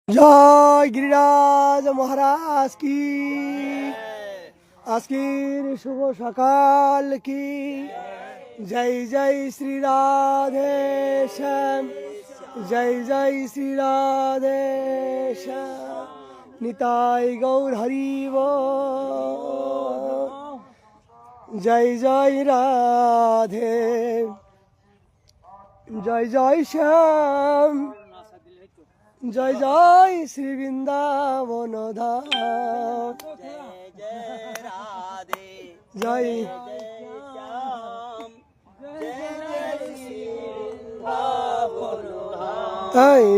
জয় গিরিরাজ মহারাজ কি, আজকের শুভ সকাল কি। জয় জয় শ্রী রাধে শ্যাম, জয় জয় শ্রী রাধে শ্যাম, নিতাই গৌর হরিব। জয় জয় রাধে, জয় জয় শ্যাম, জয় জয় শ্রী বৃন্দাবন ধাম। জয়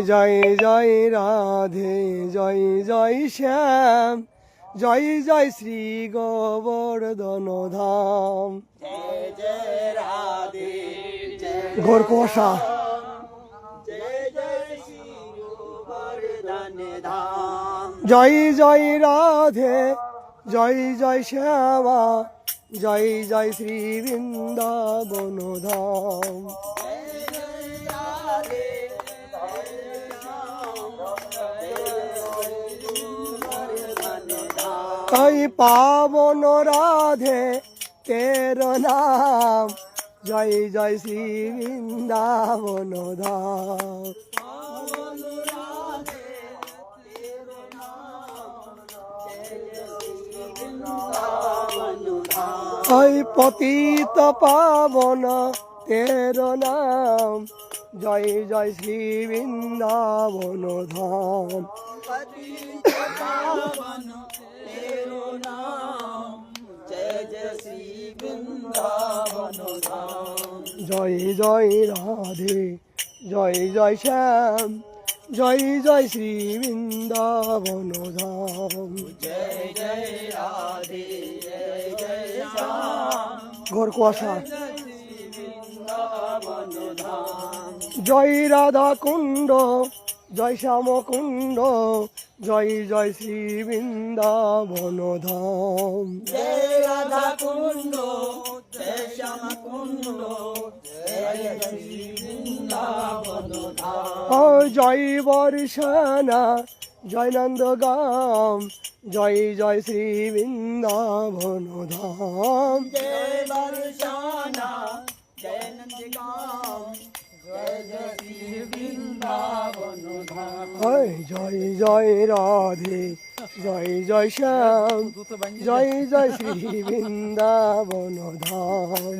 জয় জয় রাধে, জয় জয় শ্যাম, জয় জয় শ্রী গোবর্ধন ধাম। ঘোর কুয়াশা। জয় জয় রাধে, জয় জয় শ্যামা, জয় জয় শ্রী বৃন্দাবন ধাম। জয় পাবন রাধে তের নাম, জয় জয় শ্রী বৃন্দাবন ধাম। জয় পতিত পাবন তের নাম, জয় জয় শ্রী বৃন্দাবন ধাম। জয় জয় রাধে, জয় জয় শ্যাম, জয় জয় শ্রী বৃন্দাবন ধাম। জয় জয় রাধে, জয় জয় শ্যাম, ঘোর কুয়াশা। জয় রাধা কুণ্ড, জয় শ্যাম কুণ্ড, জয় জয় শ্রী বৃন্দাবন ধাম। জয় রাধা কুণ্ড, জয় শ্যাম কুণ্ড, জয় শ্রী বৃন্দাবন ধাম। জয় বর্ষানা, জয় নন্দগাম, জয় জয় শ্রী বৃন্দাবন ধাম। জয় বর্ষানা, জয় নন্দগাম, জয় জয় শ্রী বৃন্দাবন ধাম। জয় জয় রাধে, জয় জয় শ্যাম, জয় জয় শ্রী বৃন্দাবন ধাম।